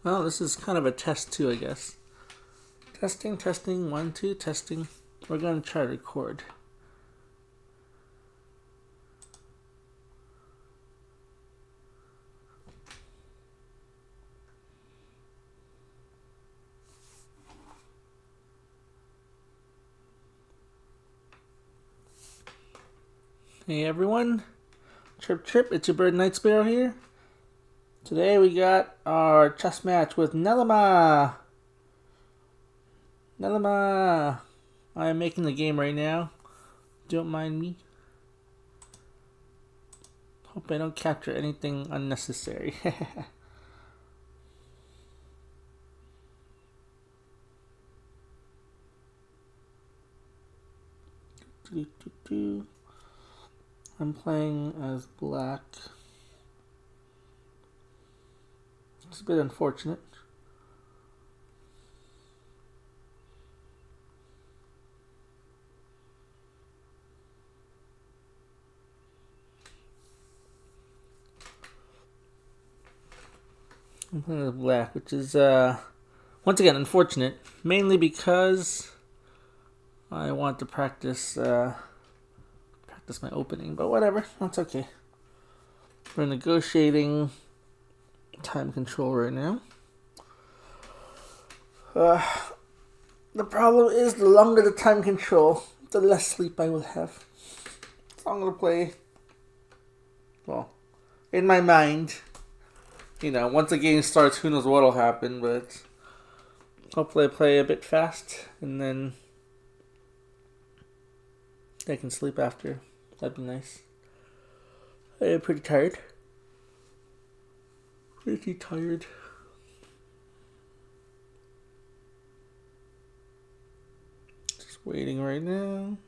Well, this is kind of a test too, I guess. Testing, 1, 2, testing. We're going to try to record. Hey everyone, chirp, it's your bird Nightsparrow here. Today we got our chess match with Nelomah. I am making the game right now. Don't mind me. Hope I don't capture anything unnecessary. I'm playing as black. It's a bit unfortunate. I'm playing as black, which is once again unfortunate, mainly because I want to practice my opening, but whatever, that's okay. We're negotiating time control right now. The problem is, the longer the time control, the less sleep I will have. So I'm gonna play, well, in my mind, once the game starts, who knows what'll happen, but hopefully I play a bit fast, and then I can sleep after. That'd be nice. I am pretty tired. Just waiting right now.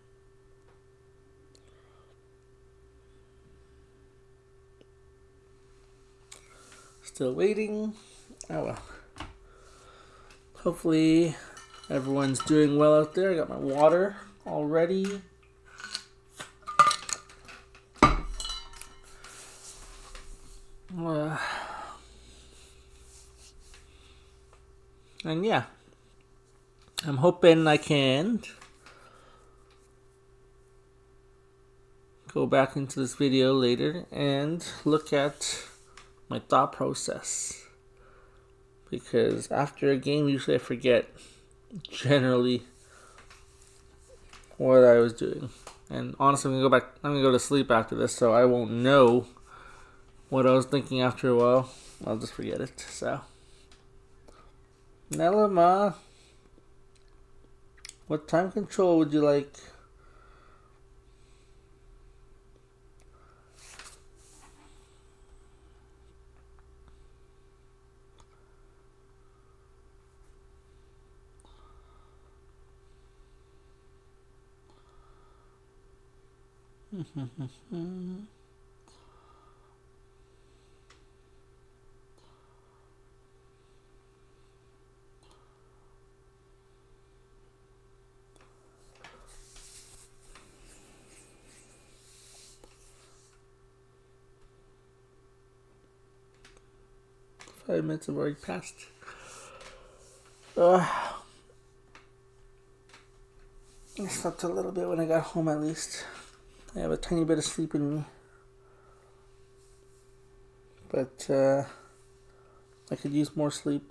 Still waiting. Oh well. Hopefully everyone's doing well out there. I got my water all ready. And yeah, I'm hoping I can go back into this video later and look at my thought process, because after a game usually I forget generally what I was doing, and honestly I'm gonna go to sleep after this, so I won't know what I was thinking after a while. I'll just forget it. So Nelomah, what time control would you like? Five minutes have already passed. I slept a little bit when I got home, at least. I have a tiny bit of sleep in me. But I could use more sleep.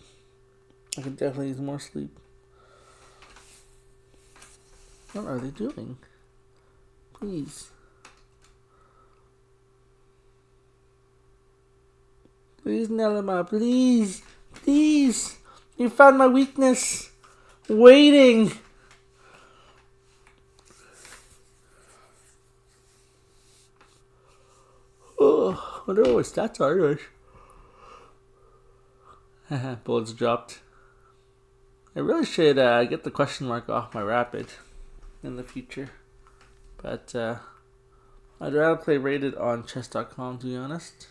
I could definitely use more sleep. What are they doing? Please. Please, Nelomah, please. Please. You found my weakness. Waiting. Oh, I wonder what my stats are. Haha, bullets dropped. I really should get the question mark off my rapid in the future. But I'd rather play rated on chess.com, to be honest.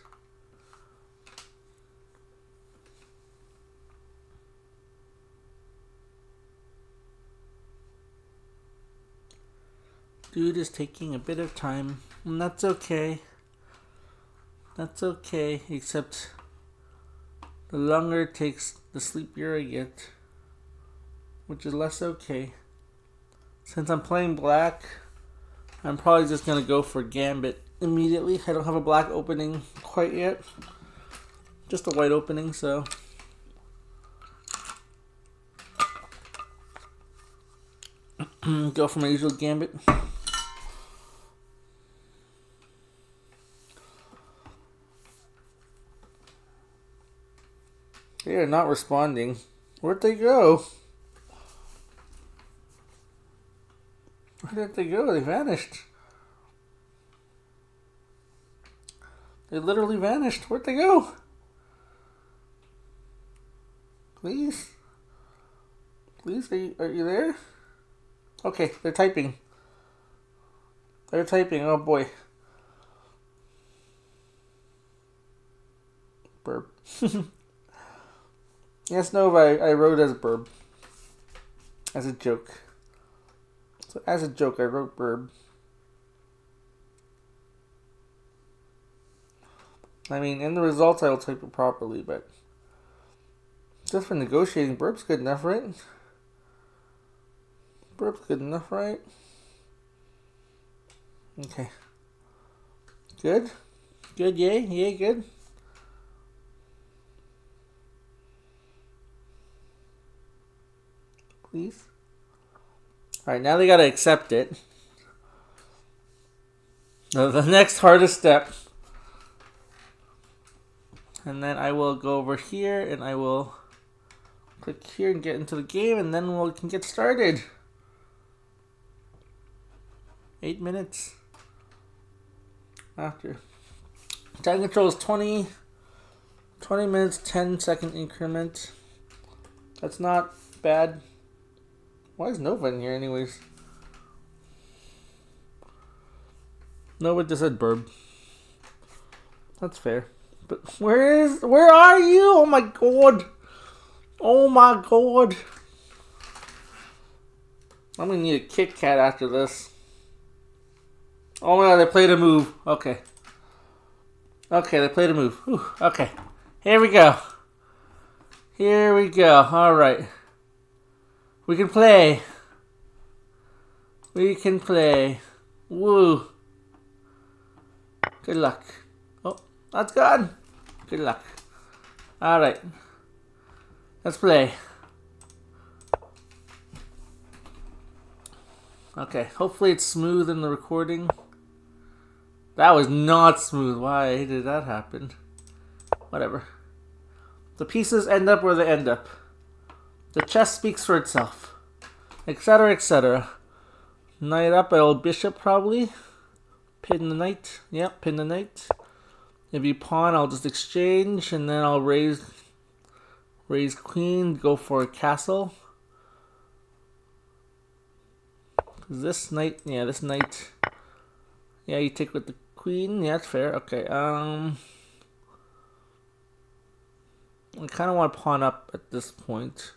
Dude is taking a bit of time, and that's okay. That's okay, except The longer it takes, the sleepier I get, which is less okay. Since I'm playing black, I'm probably just going to go for Gambit immediately. I don't have a black opening quite yet. Just a white opening, so... go for my usual Gambit. They are not responding. Where'd they go? Where did they go? They vanished. They literally vanished. Where'd they go? Please? Please, are you there? Okay, they're typing. They're typing. Oh boy. Burb. Yes, no, I wrote as burb. As a joke. So as a joke, I wrote burb. I mean, in the results, I will type it properly, but just for negotiating, burb's good enough, right? Burb's good enough, right? Okay. Good? Good, yay? Yay, good? Please? Alright, now they gotta accept it. The next hardest step. And then I will go over here and I will click here and get into the game, and then we can get started. 8 minutes after. Time control is 20 minutes, 10-second increment. That's not bad. Why is Nova in here anyways? Nova just said burb. That's fair. But where are you? Oh my god. Oh my god. I'm gonna need a Kit Kat after this. Oh my god, they played a move. Okay. Okay, they played a move. Whew. Okay. Here we go. Here we go. Alright. We can play. We can play. Woo. Good luck. Oh, that's gone. Good luck. Alright. Let's play. Okay, hopefully it's smooth in the recording. That was not smooth. Why did that happen? Whatever. The pieces end up where they end up. The chess speaks for itself. Etc, etc. Knight up by old bishop probably. Pin the knight. Yep, pin the knight. If you pawn, I'll just exchange, and then I'll raise queen, go for a castle. This knight, yeah, this knight. Yeah, you take with the queen. Yeah, that's fair. Okay. I kind of want to pawn up at this point.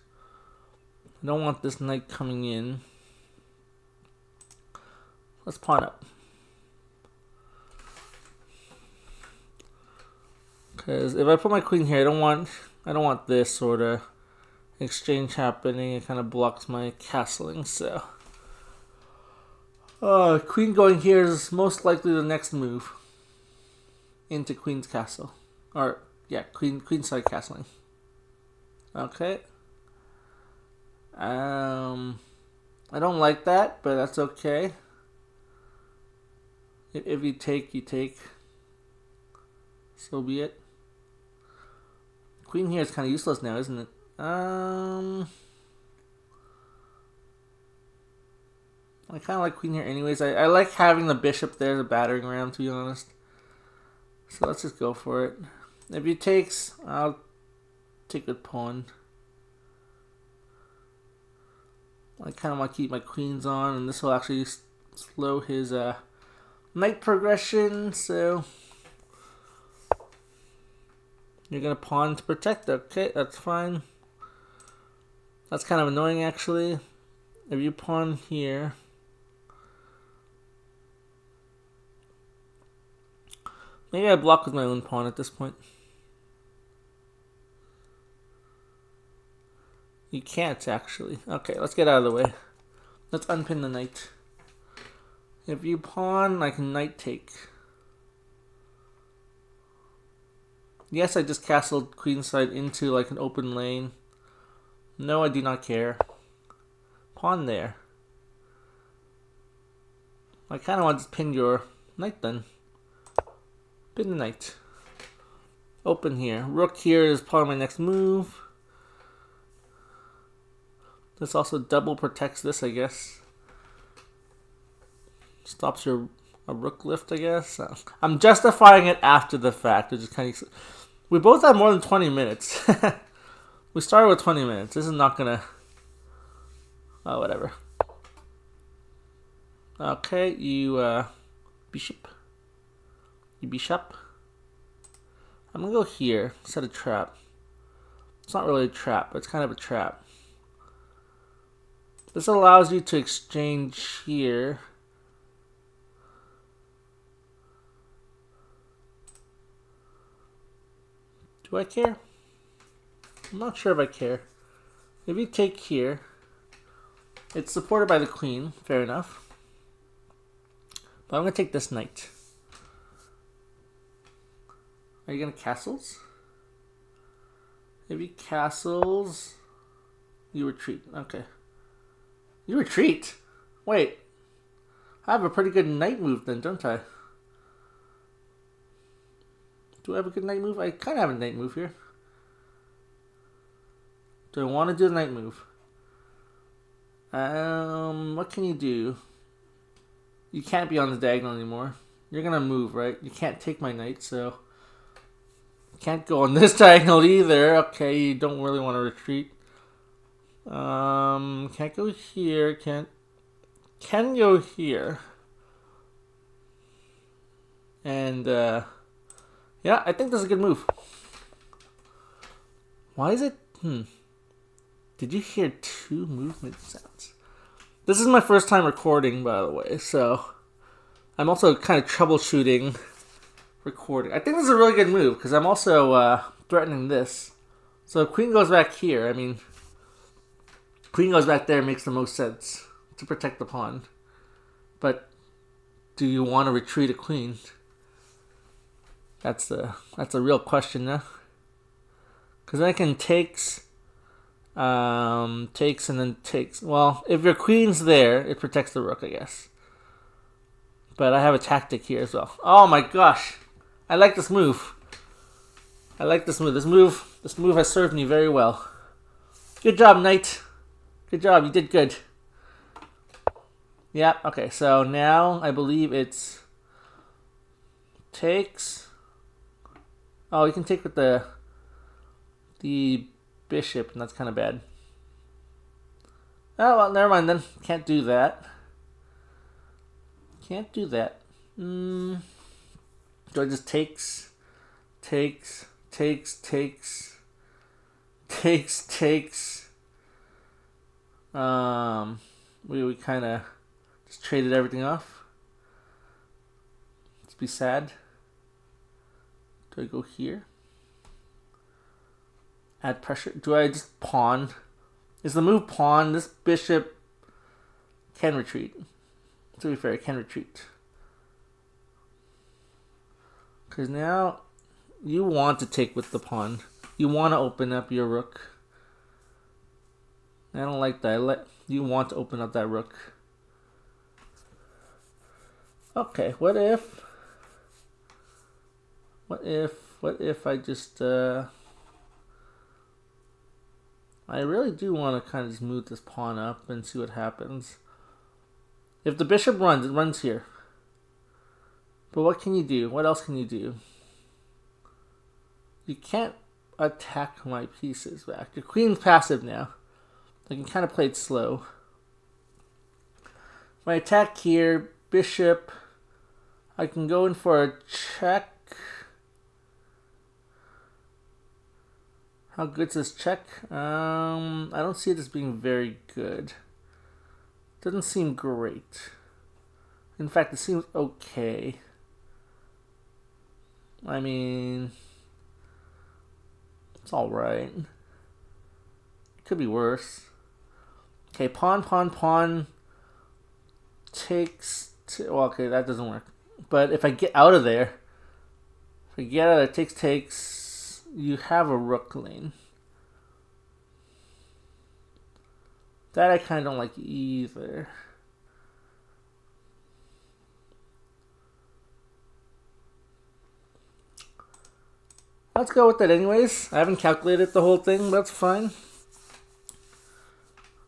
I don't want this knight coming in. Let's pawn up. Because if I put my queen here, I don't want this sort of exchange happening. It kind of blocks my castling. So, queen going here is most likely the next move into queen's castle, or yeah, queenside castling. Okay. I don't like that, but that's okay. If you take, you take. So be it. Queen here is kind of useless now, isn't it? I kind of like queen here anyways. I like having the bishop there, the battering ram, to be honest. So let's just go for it. If he takes, I'll take with pawn. I kind of want to keep my queens on, and this will actually slow his knight progression, so... You're going to pawn to protect. Okay, that's fine. That's kind of annoying, actually. If you pawn here... Maybe I block with my own pawn at this point. You can't, actually. Okay, let's get out of the way. Let's unpin the knight. If you pawn, I can knight take. Yes, I just castled queenside into like an open lane. No, I do not care. Pawn there. I kind of want to pin your knight then. Pin the knight. Open here. Rook here is probably my next move. This also double protects this, I guess. Stops a rook lift, I guess. I'm justifying it after the fact. Which is kind of, we both have more than 20 minutes. We started with 20 minutes. This is not gonna... Oh, whatever. Okay, you bishop. You bishop. I'm gonna go here. Set a trap. It's not really a trap, but it's kind of a trap. This allows you to exchange here. Do I care? I'm not sure if I care. If you take here, it's supported by the queen, fair enough. But I'm going to take this knight. Are you going to castles? If you castles, you retreat. Okay. You retreat? Wait. I have a pretty good knight move then, don't I? Do I have a good knight move? I kind of have a knight move here. Do I want to do a knight move? What can you do? You can't be on the diagonal anymore. You're going to move, right? You can't take my knight, so... Can't go on this diagonal either. Okay, you don't really want to retreat. Can't go here. Can go here. And, yeah, I think this is a good move. Why is it... Did you hear two movement sounds? This is my first time recording, by the way, so... I'm also kind of troubleshooting recording. I think this is a really good move, because I'm also threatening this. So if queen goes back here, I mean... Queen goes back there makes the most sense to protect the pawn. But do you want to retreat a queen? That's a real question now. Because I can takes and then takes. Well, if your queen's there, it protects the rook, I guess. But I have a tactic here as well. Oh my gosh. I like this move. I like this move. This move has served me very well. Good job, knight. Good job. You did good. Yeah, okay. So now I believe it's takes. Oh, you can take with the bishop, and that's kind of bad. Oh, well, never mind then. Can't do that. Can't do that. Do I just takes? We kind of just traded everything off. Let's be sad. Do I go here? Add pressure. Do I just pawn? Is the move pawn? This bishop can retreat. To be fair, it can retreat. Because now you want to take with the pawn. You want to open up your rook. I don't like that. You want to open up that rook. Okay, what if I just I really do want to kind of just move this pawn up and see what happens. If the bishop runs, it runs here. But what can you do? What else can you do? You can't attack my pieces back. Your queen's passive now. I can kind of play it slow. If I attack here, bishop, I can go in for a check. How good's this check? I don't see it as being very good. Doesn't seem great. In fact, it seems okay. I mean, it's alright. Could be worse. Okay, pawn, pawn, pawn. Takes... well, okay, that doesn't work. But if I get out of there... if I get out of there, takes... you have a rook lane. That I kind of don't like either. Let's go with that anyways. I haven't calculated the whole thing, but that's fine.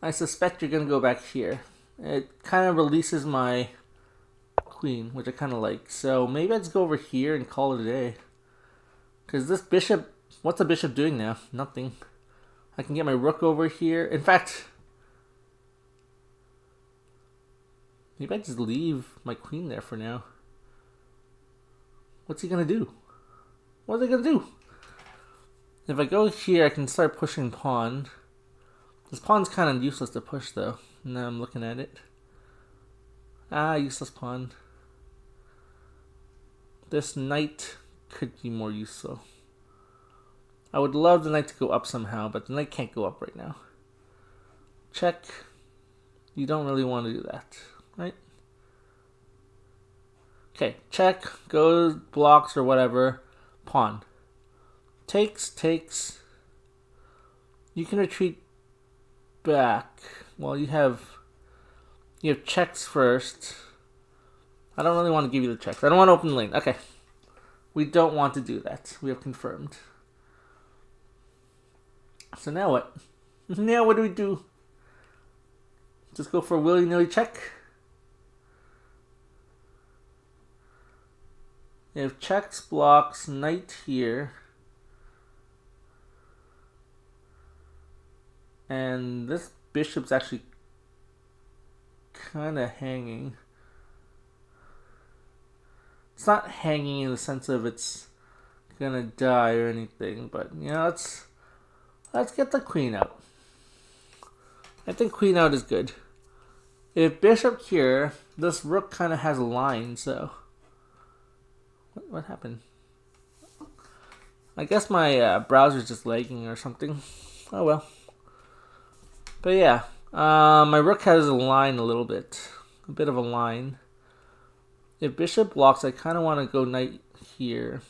I suspect you're going to go back here. It kind of releases my queen, which I kind of like. So maybe I just go over here and call it a day. Because this bishop, what's the bishop doing now? Nothing. I can get my rook over here. In fact, maybe I just leave my queen there for now. What's he going to do? What are they going to do? If I go here, I can start pushing pawn. This pawn's kind of useless to push, though. Now I'm looking at it. Ah, useless pawn. This knight could be more useful. I would love the knight to go up somehow, but the knight can't go up right now. Check. You don't really want to do that, right? Okay, check. Goes, blocks, or whatever. Pawn. Takes, takes. You can retreat back. Well, you have checks first. I don't really want to give you the checks. I don't want to open the lane. Okay. We don't want to do that. We have confirmed. So now what? Now what do we do? Just go for a willy-nilly check? You have checks, blocks, knight here. And this bishop's actually kind of hanging. It's not hanging in the sense of it's gonna die or anything, but you know, let's get the queen out. I think queen out is good. If bishop here, this rook kind of has a line, so what happened? I guess my browser's just lagging or something. Oh well. But yeah, my rook has a line a little bit. A bit of a line. If bishop blocks, I kind of want to go knight here.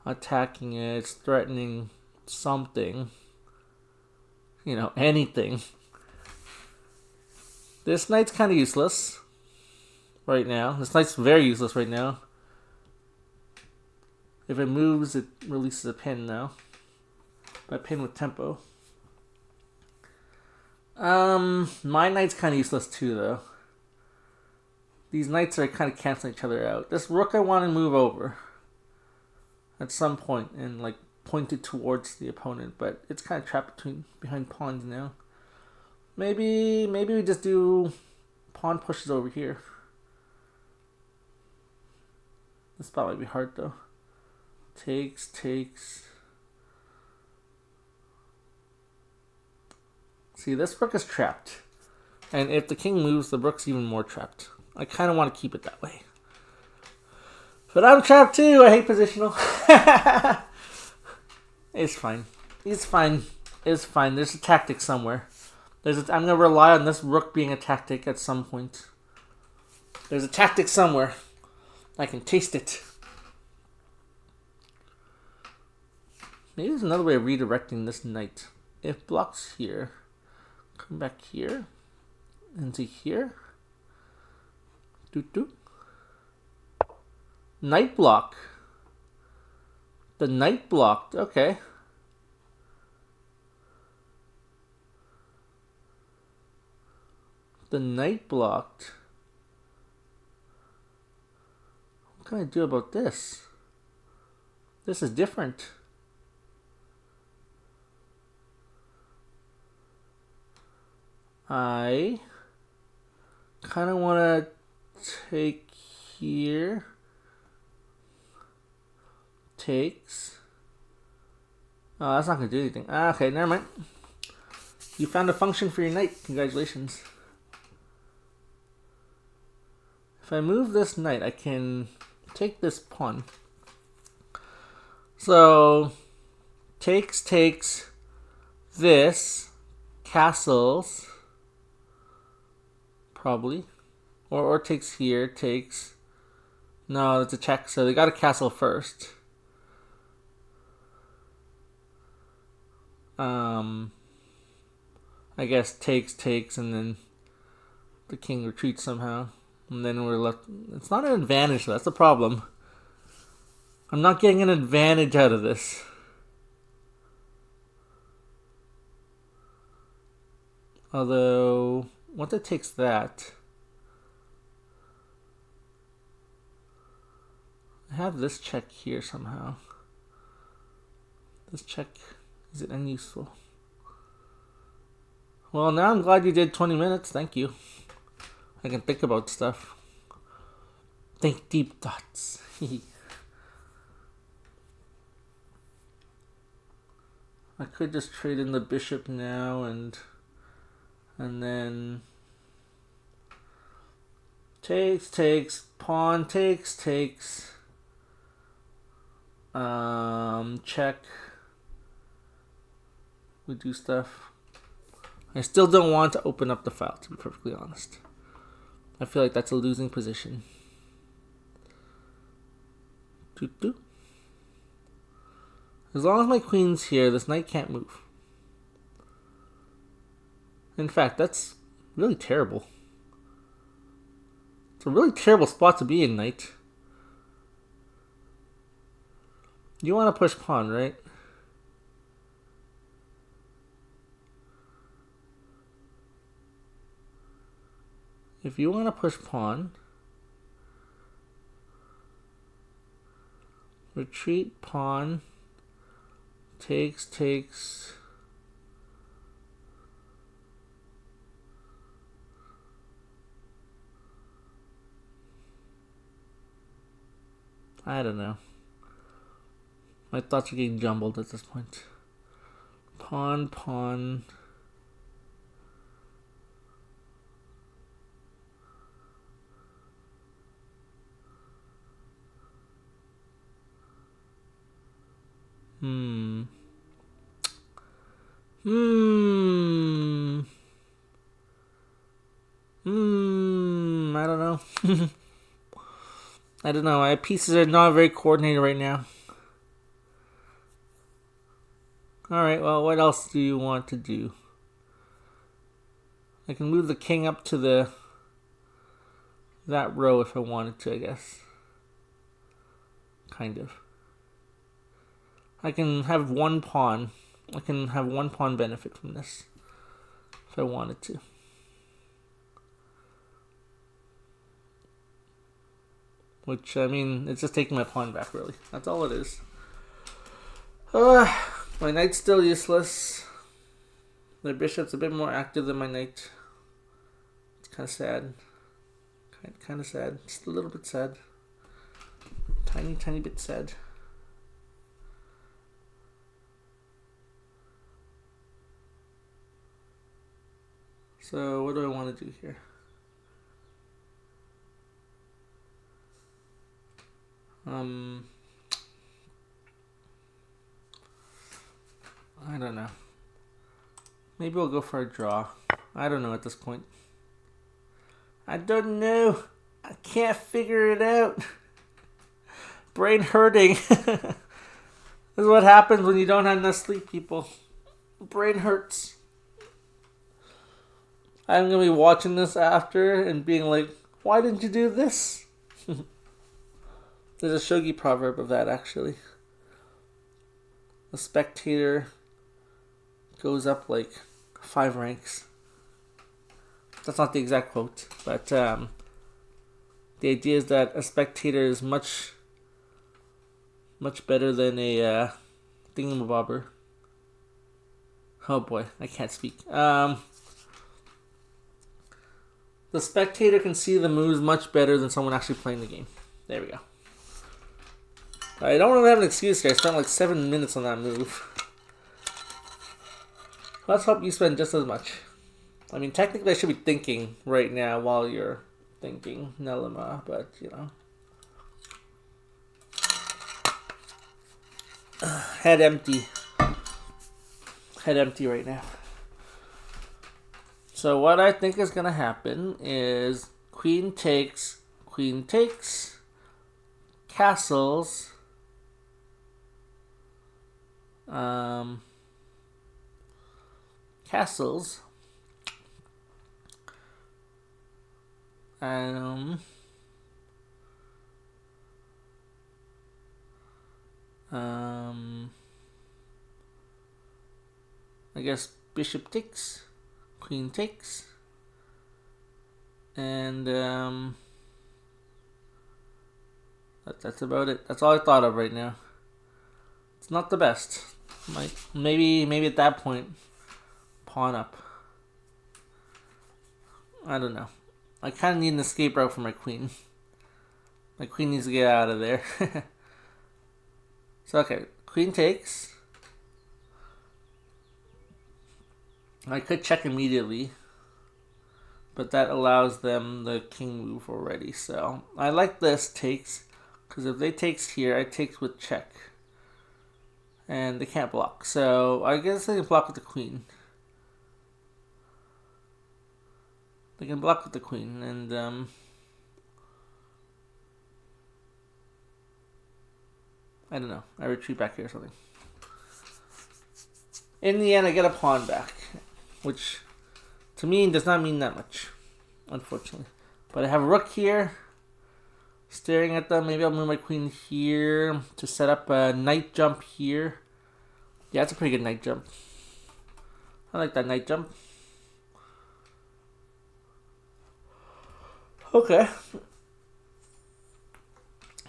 Attacking it, it's threatening something. You know, anything. This knight's kind of useless right now. This knight's very useless right now. If it moves, it releases a pin now. A pin with tempo. My knight's kind of useless too, though. These knights are kind of canceling each other out. This rook I want to move over at some point and like point it towards the opponent, but it's kind of trapped behind pawns now. Maybe we just do pawn pushes over here. This spot might be hard though. Takes. See, this rook is trapped. And if the king moves, the rook's even more trapped. I kind of want to keep it that way. But I'm trapped too. I hate positional. It's fine. It's fine. It's fine. There's a tactic somewhere. I'm going to rely on this rook being a tactic at some point. There's a tactic somewhere. I can taste it. Maybe there's another way of redirecting this knight. If blocks here, come back here, into here. Knight block. The knight blocked. Okay. The knight blocked. What can I do about this? This is different. I kind of want to take here. Takes. Oh, that's not going to do anything. Okay, never mind. You found a function for your knight. Congratulations. If I move this knight, I can take this pawn. So, takes this. castles. Probably. Or takes here, takes... No, it's a check, so they got a castle first. I guess takes, and then the king retreats somehow. And then we're left... It's not an advantage, though. That's the problem. I'm not getting an advantage out of this. Although, once it takes that... I have this check here somehow. This check, is it unuseful? Well, now I'm glad you did 20 minutes. Thank you. I can think about stuff. Think deep thoughts. I could just trade in the bishop now and then takes, pawn takes. Check. We do stuff. I still don't want to open up the file, to be perfectly honest. I feel like that's a losing position. As long as my queen's here, this knight can't move. In fact, that's really terrible. It's a really terrible spot to be in, knight. You want to push pawn, right? If you want to push pawn, retreat, pawn, takes. I don't know. My thoughts are getting jumbled at this point. Pawn. I don't know. I don't know. My pieces are not very coordinated right now. Alright, well, what else do you want to do? I can move the king up to that row if I wanted to, I guess. Kind of. I can have one pawn. I can have one pawn benefit from this if I wanted to. Which, I mean, it's just taking my pawn back, really. That's all it is. My knight's still useless. The bishop's a bit more active than my knight. It's kind of sad. Kind of sad. Just a little bit sad. Tiny bit sad. So, what do I want to do here? I don't know. Maybe we'll go for a draw. I don't know at this point. I don't know. I can't figure it out. Brain hurting. This is what happens when you don't have enough sleep, people. Brain hurts. I'm going to be watching this after and being like, why didn't you do this? There's a shogi proverb of that, actually. A spectator goes up like 5 ranks. That's not the exact quote, but the idea is that a spectator is much better than a thingamabobber. Oh boy, I can't speak. The spectator can see the moves much better than someone actually playing the game. There we go. I don't really have an excuse here. I spent like 7 minutes on that move. Let's hope you spend just as much. I mean, technically I should be thinking right now while you're thinking, Nelomah, but, you know. Head empty. Head empty right now. So what I think is going to happen is queen takes, castles, castles, I guess bishop takes, queen takes, and that's about it. That's all I thought of right now. It's not the best. Maybe at that point, pawn up. I don't know. I kind of need an escape route for my queen. My queen needs to get out of there. So okay, queen takes. I could check immediately, but that allows them the king move already. So I like this takes, because if they takes here, I takes with check. And they can't block. So I guess they can block with the queen. They can block with the queen, and I don't know. I retreat back here or something. In the end, I get a pawn back, which to me does not mean that much, unfortunately. But I have a rook here, staring at them. Maybe I'll move my queen here to set up a knight jump here. Yeah, it's a pretty good knight jump. I like that knight jump. Okay.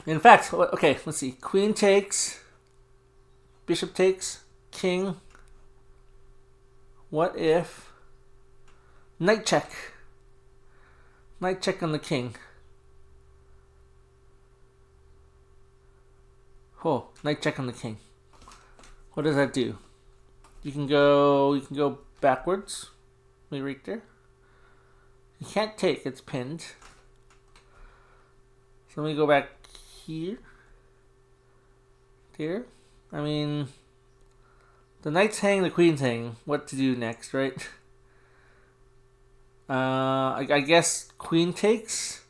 In fact, okay, let's see. Queen takes, bishop takes, king. What if knight check? Knight check on the king. Oh, knight check on the king. What does that do? You can go backwards. Maybe right there. You can't take, it's pinned. So let me go back here. There. I mean, the knight's hanging, the queen's hanging. What to do next, right? I guess queen takes.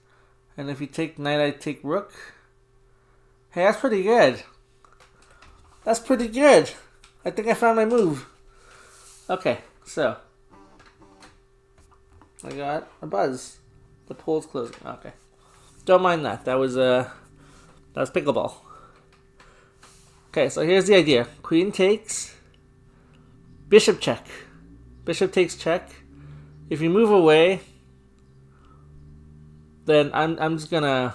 And if you take knight, I take rook. Hey, that's pretty good. That's pretty good. I think I found my move. Okay, so I got a buzz. The poll's closing. Okay, don't mind that. That was pickleball. Okay, so here's the idea: queen takes, bishop check, bishop takes check. If you move away, then I'm just gonna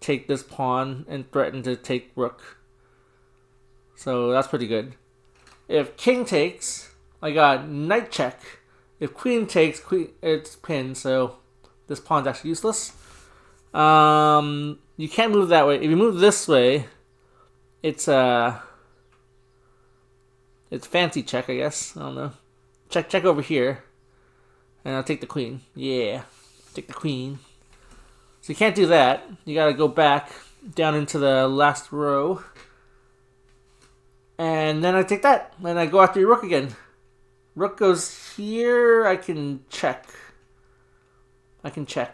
take this pawn and threaten to take rook. So that's pretty good. If king takes, I got knight check. If queen takes, it's pinned, so this pawn's actually useless. You can't move that way. If you move this way, it's fancy check, I guess. I don't know. Check over here, and I'll take the queen. Yeah, take the queen. So you can't do that. You gotta go back down into the last row. And then I take that. And I go after your rook again. Rook goes here. I can check.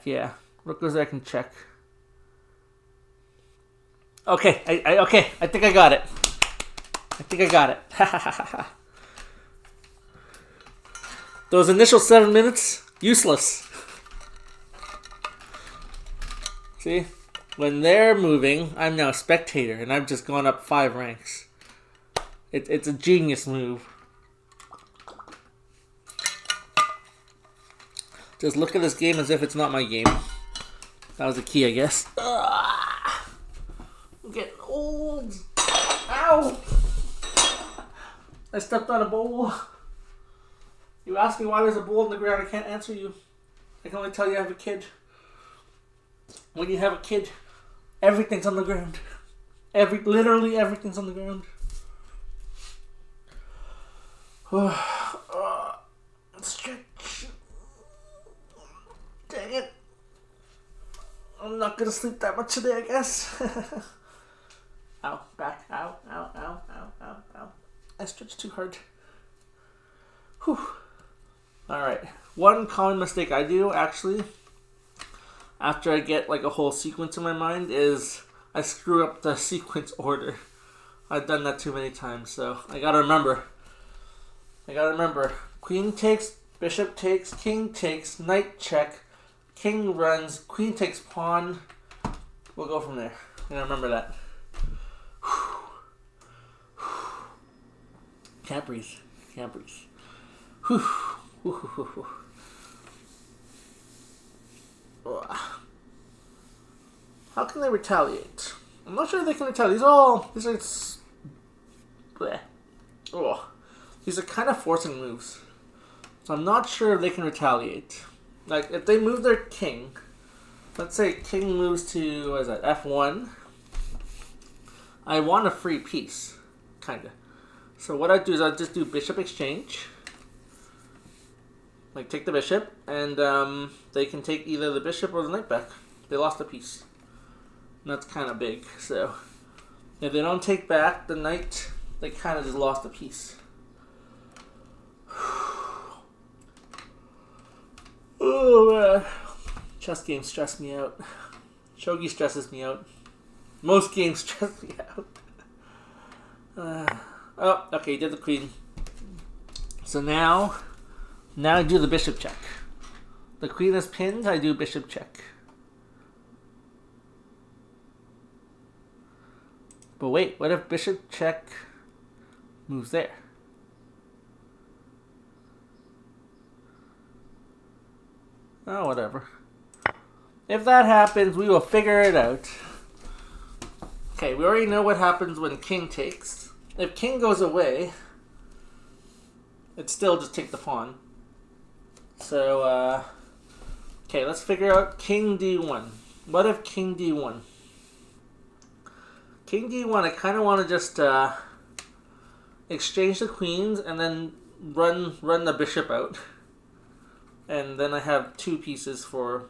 Yeah. Rook goes there, I can check. Okay, I think I got it. Those initial 7 minutes, useless. See? When they're moving, I'm now a spectator, and I've just gone up 5 ranks. It's a genius move. Just look at this game as if it's not my game. That was the key, I guess. I'm getting old. Ow! I stepped on a bowl. You asked me why there's a bowl on the ground. I can't answer you. I can only tell you I have a kid. When you have a kid, everything's on the ground. Literally everything's on the ground. Stretch. Dang it. I'm not gonna sleep that much today, I guess. Ow, back. Ow, ow, ow, ow, ow, ow. I stretched too hard. Whew. Alright. One common mistake I do, actually, after I get like a whole sequence in my mind, is I screw up the sequence order. I've done that too many times, so I gotta remember. Queen takes, bishop takes, king takes, knight check, king runs, queen takes pawn. We'll go from there. I gotta remember that. Can't breathe. How can they retaliate? I'm not sure they can retaliate. These are bleh. Oh. These are kind of forcing moves. So I'm not sure if they can retaliate. Like, if they move their king, let's say king moves to, what is that, F1. I want a free piece, kinda. So what I do is I just do bishop exchange. Like, take the bishop, and they can take either the bishop or the knight back. They lost a piece. And that's kind of big, so if they don't take back the knight, they kind of just lost a piece. Oh man. Chess games stress me out. Shogi stresses me out. Most games stress me out. Oh, okay, did the queen. So now I do the bishop check. The queen is pinned, I do bishop check. But wait, what if bishop check moves there? Oh, whatever. If that happens, we will figure it out. Okay, we already know what happens when king takes. If king goes away, it's still just take the pawn. So, okay, let's figure out king d1. What if king d1? King d1, I kind of want to just exchange the queens and then run the bishop out. And then I have two pieces for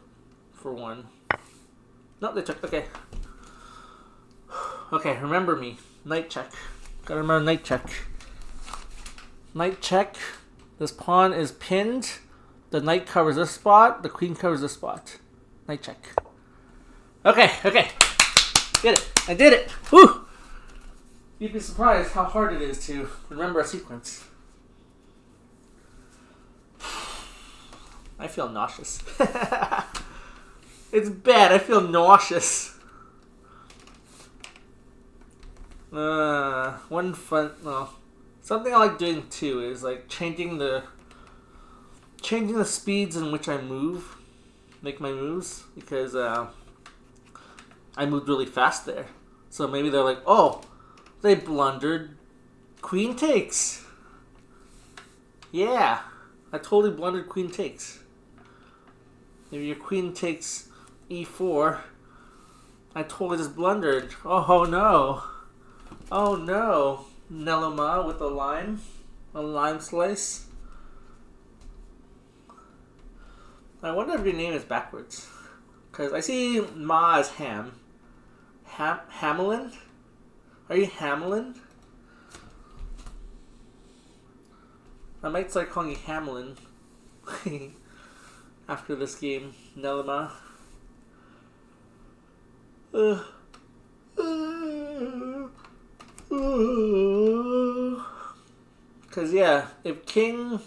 one. No, they took, okay. Okay, remember me. Knight check. Gotta remember knight check. Knight check. This pawn is pinned. The knight covers this spot. The queen covers this spot. Knight check. Okay. Did it. I did it. Whew. You'd be surprised how hard it is to remember a sequence. I feel nauseous. It's bad. I feel nauseous. One fun. No, something I like doing too is like changing the speeds in which I make my moves, because I moved really fast there. So maybe they're like, oh, they blundered. Queen takes. Yeah, I totally blundered queen takes. Maybe your queen takes e4. I totally just blundered. Oh no. Oh no. Nelomah with a lime slice. I wonder if your name is backwards. Because I see Ma as Ham. Hamelin? Are you Hamelin? I might start calling you Hamelin after this game, Nelomah. Because, yeah, if king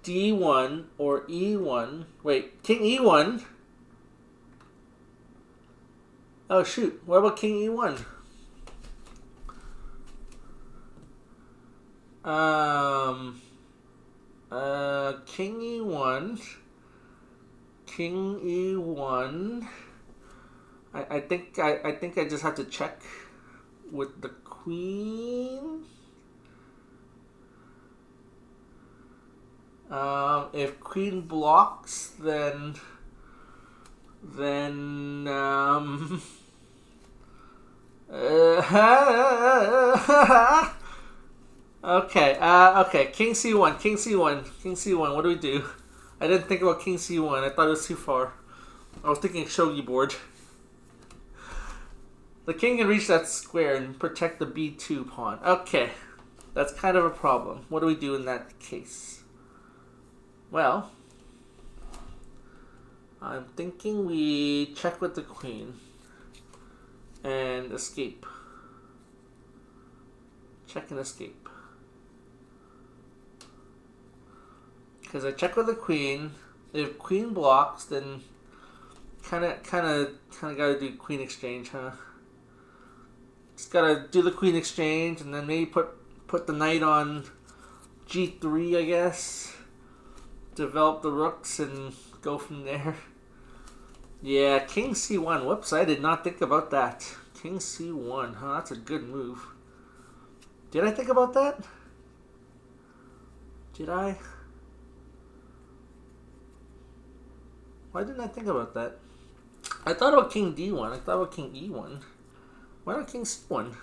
d1 or e1... Wait, king e1... Oh, shoot. What about king e1? King e1... King e1... I think I just have to check with the queen. If queen blocks, then okay, king c1, what do we do? I didn't think about king c1, I thought it was too far. I was thinking shogi board. The king can reach that square and protect the b2 pawn. Okay, that's kind of a problem. What do we do in that case? Well, I'm thinking we check with the queen and escape. Check and escape. Because I check with the queen. If queen blocks, then kind of gotta do queen exchange, huh? Just gotta do the queen exchange, and then maybe put the knight on g3, I guess. Develop the rooks and go from there. Yeah, king c1. Whoops, I did not think about that. King c1, huh? That's a good move. Did I think about that? Did I? Why didn't I think about that? I thought about king d1. I thought about king e1. Why not king c1?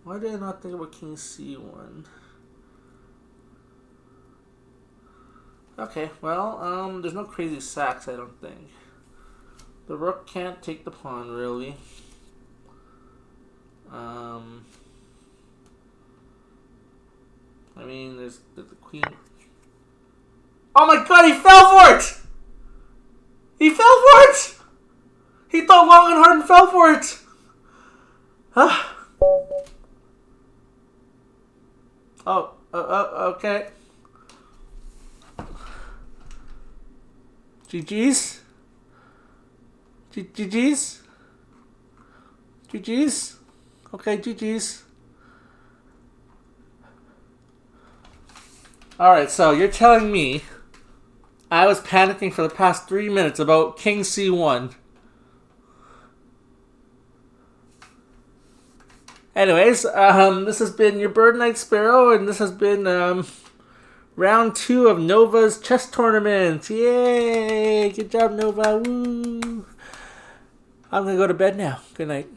Why did I not think about king c1? Okay, well, there's no crazy sacks, I don't think. The rook can't take the pawn, really. I mean, there's the queen. Oh my god, he fell for it! He fell for it! He thought long and hard and fell for it! Huh? Okay. GG's? GG's? GG's? Okay, GG's. Alright, so you're telling me I was panicking for the past 3 minutes about king c1. Anyways, this has been your bird Nightsparrow, and this has been round 2 of Nova's chess tournament. Yay! Good job, Nova. Woo! I'm gonna go to bed now. Good night.